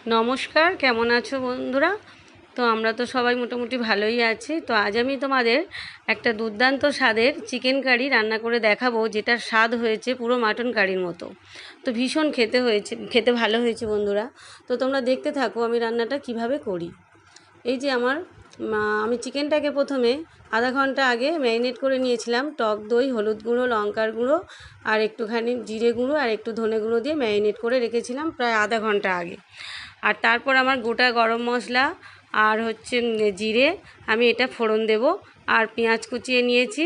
নমস্কার, কেমন আছো বন্ধুরা? তো আমরা তো সবাই মোটামুটি ভালোই আছি। তো আজ আমি তোমাদের একটা দুর্দান্ত স্বাদের চিকেন কারি রান্না করে দেখাবো, যেটার স্বাদ হয়েছে পুরো মাটন কারির মতো। তো ভীষণ খেতে ভালো হয়েছে বন্ধুরা। তো তোমরা দেখতে থাকো আমি রান্নাটা কিভাবে করি। এই যে আমি চিকেনটাকে প্রথমে আধা ঘন্টা আগে ম্যারিনেট করে নিয়েছিলাম। টক দই, হলুদ গুঁড়ো, লঙ্কার গুঁড়ো আর একটুখানি জিরে গুঁড়ো আর একটু ধনে গুঁড়ো দিয়ে ম্যারিনেট করে রেখেছিলাম প্রায় আধা ঘন্টা আগে। আর তারপর আমার গোটা গরম মশলা আর জিরে আমি এটা ফোড়ন দেব। আর পেঁয়াজ কুচিয়ে নিয়েছি,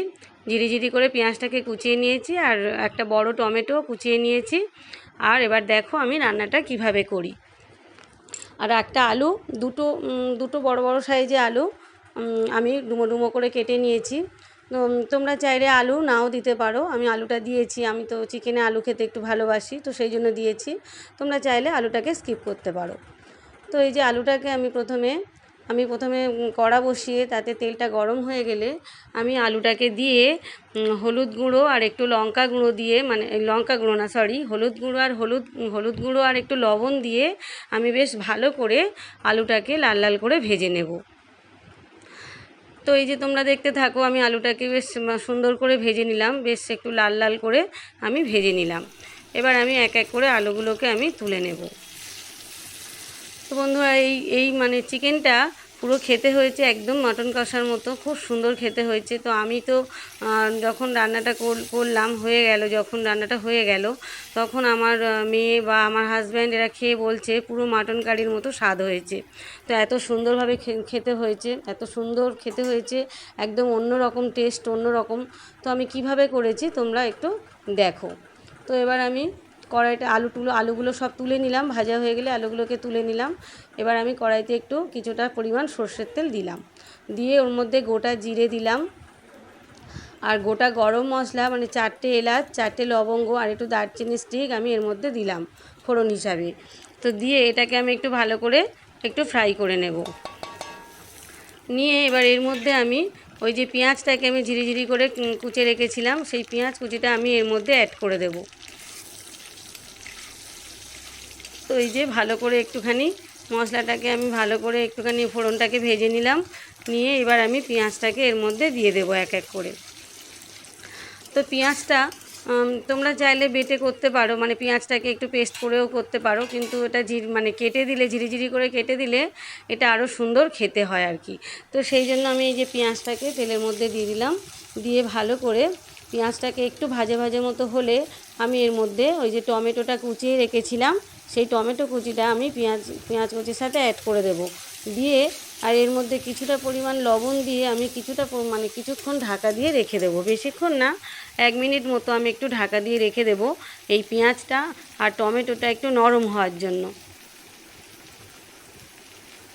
জিরি করে পেঁয়াজটাকে কুচিয়ে নিয়েছি, আর একটা বড় টমেটো কুচিয়ে নিয়েছি। আর এবার দেখো আমি রান্নাটা কিভাবে করি। আর একটা আলু, দুটো বড় বড় সাইজে আলু আমি ডুমো ডুমো করে কেটে নিয়েছি। তোমরা চাইলে আলু নাও দিতে পারো, আমি আলুটা দিয়েছি। আমি তো চিকেনে আলু খেতে একটু ভালোবাসি, তো সেই জন্য দিয়েছি। তোমরা চাইলে আলুটাকে স্কিপ করতে পারো। তো এই যে আলুটাকে আমি প্রথমে কড়া বসিয়ে তাতে তেলটা গরম হয়ে গেলে আমি আলুটাকে দিয়ে হলুদ গুঁড়ো আর একটু লঙ্কা গুঁড়ো দিয়ে, মানে লঙ্কা গুঁড়ো না সরি হলুদ গুঁড়ো আর একটু লবণ দিয়ে আমি বেশ ভালো করে আলুটাকে লাল লাল করে ভেজে নেব। তো এই যে তোমরা দেখতে থাকো, আমি আলুটাকে বেশ সুন্দর করে ভেজে নিলাম, বেশ একটু লাল লাল করে আমি ভেজে নিলাম। এবার আমি এক এক করে আলুগুলোকে আমি তুলে নেব। তো বন্ধুরা এই চিকেনটা পুরো খেতে হয়েছে একদম মাটন কষার মতো, খুব সুন্দর খেতে হয়েছে। তো আমি তো যখন রান্নাটা করলাম যখন রান্নাটা হয়ে গেল তখন আমার মেয়ে বা আমার হাজব্যান্ড এরা খেয়ে বলছে পুরো মাটন কারির মতো স্বাদ হয়েছে। তো এত সুন্দরভাবে খেতে হয়েছে, এত সুন্দর খেতে হয়েছে, একদম অন্য রকম টেস্ট, অন্য রকম। তো আমি কিভাবে করেছি তোমরা একটু দেখো। তো এবার আমি কড়াইতে আলুগুলো সব তুলে নিলাম, ভাজা হয়ে গেলে আলুগুলোকে তুলে নিলাম। এবার আমি কড়াইতে কিছুটা পরিমাণ সর্ষের তেল দিলাম, দিয়ে ওর মধ্যে গোটা জিরে দিলাম আর গোটা গরম মশলা, মানে 4টে এলাচ, 4টে লবঙ্গ আর একটু দারচিনি স্টিক আমি এর মধ্যে দিলাম ফোড়ন হিসাবে। তো দিয়ে এটাকে আমি একটু ভালো করে একটু ফ্রাই করে নেব। নিয়ে এবার এর মধ্যে আমি ওই যে পেঁয়াজটাকে আমি ঝিরি করে কুচে রেখেছিলাম, সেই পেঁয়াজ কুচিটা আমি এর মধ্যে অ্যাড করে দেব। তো এই যে ভালো করে একটুখানি মশলাটাকে আমি ভালো করে একটুখানি ফোড়নটাকে ভেজে নিলাম। নিয়ে এবার আমি পেঁয়াজটাকে এর মধ্যে দিয়ে দেবো এক এক করে। তো পেঁয়াজটা তোমরা চাইলে বেটে করতে পারো, মানে পেঁয়াজটাকে একটু পেস্ট করেও করতে পারো, কিন্তু এটা কেটে দিলে, ঝিরি করে কেটে দিলে এটা আরও সুন্দর খেতে হয় আর কি। তো সেই জন্য আমি এই যে পেঁয়াজটাকে তেলের মধ্যে দিয়ে দিলাম, দিয়ে ভালো করে পেঁয়াজটাকে একটু ভাজে মতো হলে আমি এর মধ্যে ওই যে টমেটোটা কুচিয়ে রেখেছিলাম, সেই টমেটো কুচিটা আমি পেঁয়াজ কুচির সাথে অ্যাড করে দেব। দিয়ে আর এর মধ্যে কিছুটা পরিমাণ লবণ দিয়ে আমি কিছুক্ষণ ঢাকা দিয়ে রেখে দেবো, বেশিক্ষণ না, 1 মিনিট মতো আমি একটু ঢাকা দিয়ে রেখে দেব এই পেঁয়াজটা আর টমেটোটা একটু নরম হওয়ার জন্য।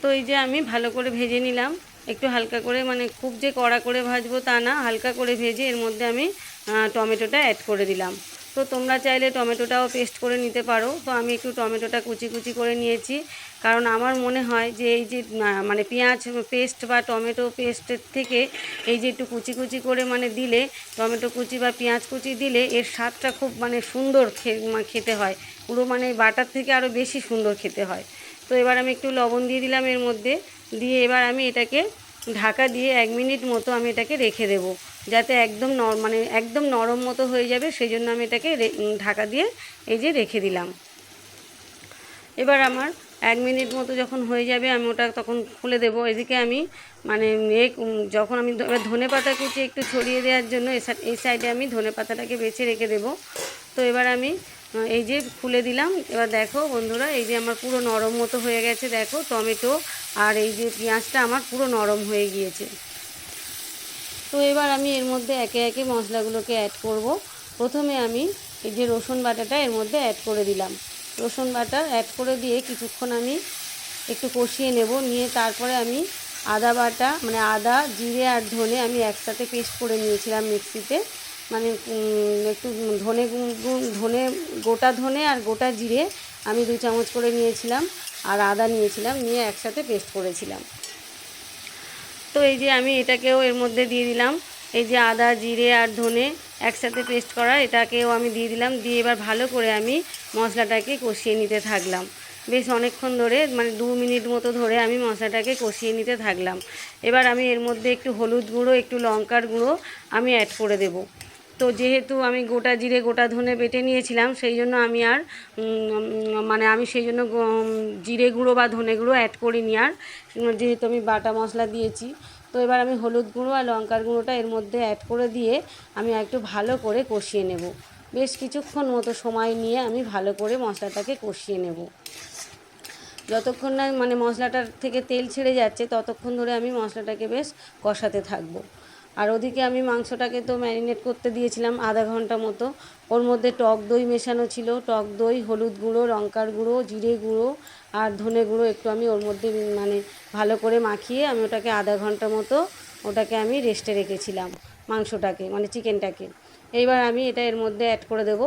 তো এই যে আমি ভালো করে ভেজে নিলাম, একটু হালকা করে, মানে খুব যে কড়া করে ভাজবো তা না, হালকা করে ভেজে এর মধ্যে আমি টমেটোটা অ্যাড করে দিলাম। তো তোমরা চাইলে টমেটোটাও পেস্ট করে নিতে পারো। তো আমি একটু টমেটোটা কুচি করে নিয়েছি, কারণ আমার মনে হয় যে এই যে পেঁয়াজ পেস্ট বা টমেটো পেস্টের থেকে এই যে একটু কুচি করে দিলে, টমেটো কুচি বা পেঁয়াজ কুচি দিলে এর স্বাদটা খুব সুন্দর খেতে হয়, পুরো বাটার থেকে আরও বেশি সুন্দর খেতে হয়। তো এবার আমি একটু লবণ দিয়ে দিলাম এর মধ্যে, দিয়ে এবার আমি এটাকে ঢাকা দিয়ে 1 মিনিট মতো আমি এটাকে রেখে দেব, যাতে একদম নরম মতো হয়ে যাবে। সেই জন্য আমি এটাকে ঢাকা দিয়ে এই যে রেখে দিলাম। এবার আমার 1 মিনিট মতো যখন হয়ে যাবে আমি ওটা তখন খুলে দেব। এদিকে আমি যখন আমি এবার ধনে পাতা কুচি একটু ছড়িয়ে দেওয়ার জন্য এই সাইডে আমি ধনে পাতাটাকে বেছে রেখে দেব। তো এবার আমি এই যে খুলে দিলাম। এবার দেখো বন্ধুরা, এই যে আমার পুরো নরম মতো হয়ে গেছে, দেখো টমেটো আর এই যে পেঁয়াজটা আমার পুরো নরম হয়ে গিয়েছে। তো এবার আমি এর মধ্যে একে একে মশলাগুলোকে অ্যাড করব। প্রথমে আমি এই যে রসুন বাটাটা এর মধ্যে অ্যাড করে দিলাম। রসুন বাটা অ্যাড করে দিয়ে কিছুক্ষণ আমি একটু কষিয়ে নেব। নিয়ে তারপরে আমি আদা বাটা, আদা, জিরে আর ধনে আমি একসাথে পেস্ট করে নিয়েছিলাম মিক্সিতে, একটু গোটা ধনে আর গোটা জিরে আমি 2 চামচ করে নিয়েছিলাম, আর আদা নিয়েছিলাম, নিয়ে একসাথে পেস্ট করেছিলাম। তো এই যে আমি এটাকেও এর মধ্যে দিয়ে দিলাম, এই যে আদা, জিরে আর ধনে একসাথে পেস্ট করা, এটাকেও আমি দিয়ে দিলাম। দিয়ে এবার ভালো করে আমি মশলাটাকে কষিয়ে নিতে থাকলাম। বেশ অনেকক্ষণ ধরে মানে 2 মিনিট মতো ধরে আমি মশলাটাকে কষিয়ে নিতে থাকলাম। এবার আমি এর মধ্যে একটু হলুদ গুঁড়ো, একটু লঙ্কার গুঁড়ো আমি অ্যাড করে দেব। তো যেহেতু আমি গোটা জিরে গোটা ধনে বেটে নিয়েছিলাম, সেই জন্য আমি আর মানে আমি সেই জন্য জিরে গুঁড়ো বা ধনে গুঁড়ো অ্যাড করিনি আর, যেহেতু আমি বাটা মশলা দিয়েছি। তো এবার আমি হলুদ গুঁড়ো আর লঙ্কার গুঁড়োটা এর মধ্যে অ্যাড করে দিয়ে আমি একটু ভালো করে কষিয়ে নেব। বেশ কিছুক্ষণ মতো সময় নিয়ে আমি ভালো করে মশলাটাকে কষিয়ে নেব। যতক্ষণ না মানে মশলাটার থেকে তেল ছেড়ে যাচ্ছে ততক্ষণ ধরে আমি মশলাটাকে বেশ কষাতে থাকবো। আর ওদিকে আমি মাংসটাকে তো ম্যারিনেট করতে দিয়েছিলাম আধা ঘন্টা মতো। ওর মধ্যে টক দই মেশানো ছিল, টক দই, হলুদ গুঁড়ো, লঙ্কার গুঁড়ো, জিরে গুঁড়ো আর ধনে গুঁড়ো একটু আমি ওর মধ্যে মানে ভালো করে মাখিয়ে আমি ওটাকে আধা ঘন্টা মতো ওটাকে আমি রেস্টে রেখেছিলাম, মাংসটাকে মানে চিকেনটাকে। এইবার আমি এটা এর মধ্যে অ্যাড করে দেবো।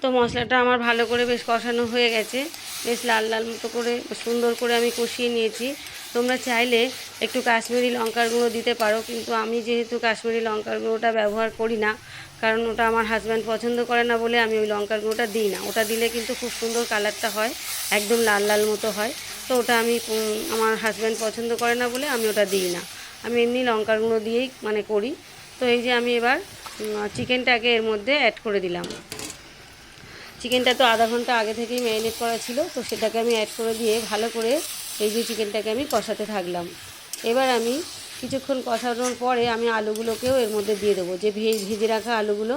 তো মশলাটা আমার ভালো করে বেশ কষানো হয়ে গেছে, বেশ লাল লাল মতো করে সুন্দর করে আমি কষিয়ে নিয়েছি। তোমরা চাইলে একটু কাশ্মীরি লঙ্কার গুঁড়ো দিতে পারো, কিন্তু আমি যেহেতু কাশ্মীরি লঙ্কার গুঁড়োটা ব্যবহার করি না, কারণ ওটা আমার হাজব্যান্ড পছন্দ করে না বলে আমি ওই লঙ্কার গুঁড়োটা দিই না। ওটা দিলে কিন্তু খুব সুন্দর কালারটা হয়, একদম লাল লাল মতো হয়। তো ওটা আমি আমার হাজব্যান্ড পছন্দ করে না বলে আমি ওটা দিই না, আমি এমনি লঙ্কার গুঁড়ো দিয়েই মানে করি। তো এই যে আমি এবার চিকেনটাকে এর মধ্যে অ্যাড করে দিলাম। চিকেনটা তো আধা ঘন্টা আগে থেকেই ম্যারিনেট করা ছিল, তো সেটাকে আমি অ্যাড করে দিয়ে ভালো করে এই যে চিকেনটাকে আমি কষাতে থাকলাম। এবার আমি কিছুক্ষণ কষানোর পরে আমি আলুগুলোকেও এর মধ্যে দিয়ে দেবো, যে ভেজে রাখা আলুগুলো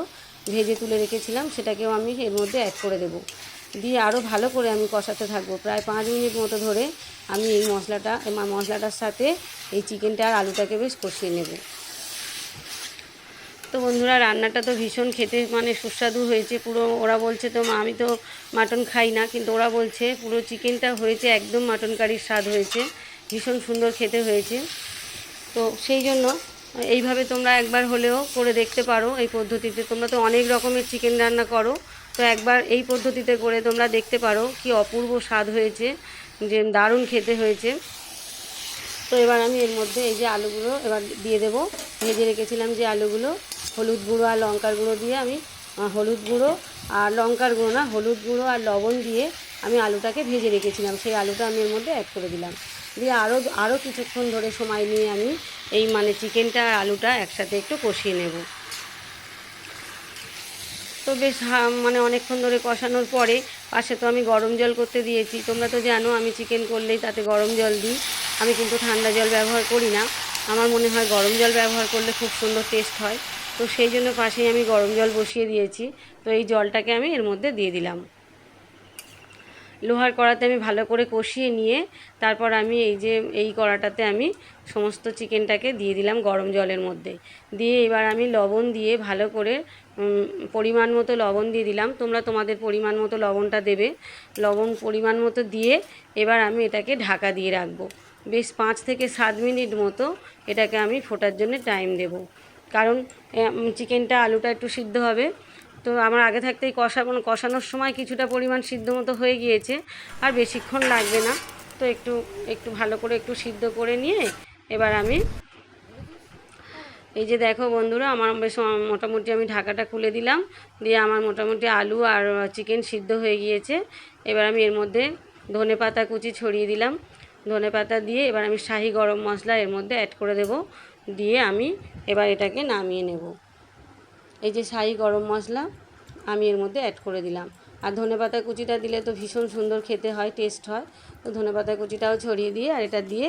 ভেজে তুলে রেখেছিলাম সেটাকেও আমি এর মধ্যে অ্যাড করে দেবো। দিয়ে আরও ভালো করে আমি কষাতে থাকবো, প্রায় 5 মিনিট মতো ধরে আমি এই মশলাটার সাথে এই চিকেনটা আর আলুটাকে বেশ কষিয়ে নেব। তো বন্ধুরা, রান্নাটা তো ভীষণ খেতে মানে সুস্বাদু হয়েছে পুরো। ওরা বলছে তো আমি তো মাটন খাই না, কিন্তু ওরা বলছে পুরো চিকেনটা হয়েছে একদম মাটন কারির স্বাদ হয়েছে, ভীষণ সুন্দর খেতে হয়েছে। তো সেই জন্য এইভাবে তোমরা একবার হলেও করে দেখতে পারো এই পদ্ধতিতে। তোমরা তো অনেক রকমের চিকেন রান্না করো, তো একবার এই পদ্ধতিতে করে তোমরা দেখতে পারো, কি অপূর্ব স্বাদ হয়েছে, যে দারুণ খেতে হয়েছে। তো এবার আমি এর মধ্যে এই যে আলুগুলো এবার দিয়ে দেবো, ভেজে রেখেছিলাম যে আলুগুলো, হলুদ গুঁড়ো আর লঙ্কার গুঁড়ো দিয়ে আমি হলুদ গুঁড়ো আর লঙ্কার গুঁড়ো না, হলুদ গুঁড়ো আর লবণ দিয়ে আমি আলুটাকে ভেজে রেখেছিলাম, সেই আলুটা আমি এর মধ্যে অ্যাড করে দিলাম। দিয়ে আরও কিছুক্ষণ ধরে সময় নিয়ে আমি এই মানে চিকেনটা আর আলুটা একসাথে একটু কষিয়ে নেব। তো বেশ মানে অনেকক্ষণ ধরে কষানোর পরে পাশে তো আমি গরম জল করতে দিয়েছি। তোমরা তো জানো আমি চিকেন করলেই তাতে গরম জল দিই, আমি কিন্তু ঠান্ডা জল ব্যবহার করি না। আমার মনে হয় গরম জল ব্যবহার করলে খুব সুন্দর টেস্ট হয়, তো সেই জন্য পাশেই আমি গরম জল বসিয়ে দিয়েছি। তো এই জলটাকে আমি এর মধ্যে দিয়ে দিলাম। লোহার কড়াতে আমি ভালো করে কষিয়ে নিয়ে তারপর আমি এই কড়াটাতে আমি সমস্ত চিকেনটাকে দিয়ে দিলাম গরম জলের মধ্যে। দিয়ে এবার আমি লবণ দিয়ে ভালো করে পরিমাণ মতো লবণ দিয়ে দিলাম। তোমরা তোমাদের পরিমাণ মতো লবণটা দেবে, লবণ পরিমাণ মতো দিয়ে এবার আমি এটাকে ঢাকা দিয়ে রাখবো। বেশ 5 থেকে 7 মিনিট মতো এটাকে আমি ফোটার জন্য টাইম দেব, কারণ চিকেনটা আলুটা একটু সিদ্ধ হবে। তো আমার আগে থাকতেই কষানোর সময় কিছুটা পরিমাণ সিদ্ধ মতো হয়ে গিয়েছে, আর বেশিক্ষণ লাগবে না। তো একটু ভালো করে একটু সিদ্ধ করে নিয়ে এবার আমি এই যে দেখো বন্ধুরা, আমার বেশ মোটামুটি আমি ঢাকাটা খুলে দিলাম, দিয়ে আমার মোটামুটি আলু আর চিকেন সিদ্ধ হয়ে গিয়েছে। এবার আমি এর মধ্যে ধনেপাতা কুচি ছড়িয়ে দিলাম। ধনেপাতা দিয়ে এবার আমি শাহি গরম মশলা এর মধ্যে অ্যাড করে দেব, দিয়ে আমি এবার এটাকে নামিয়ে নেব। এই যে শাহি গরম মশলা আমি এর মধ্যে অ্যাড করে দিলাম, আর ধনেপাতা কুচিটা দিলে তো ভীষণ সুন্দর খেতে হয়, টেস্ট হয়। তো ধনেপাতা কুচিটাও ছড়িয়ে দিয়ে আর এটা দিয়ে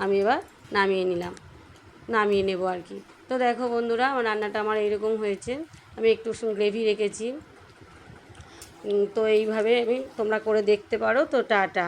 আমি এবার নামিয়ে নেব আর কি। তো দেখো বন্ধুরা, আমার রান্নাটা আমার এইরকম হয়েছে, আমি একটু গ্রেভি রেখেছি। তো এইভাবে তোমরা করে দেখতে পারো। তো টাটা।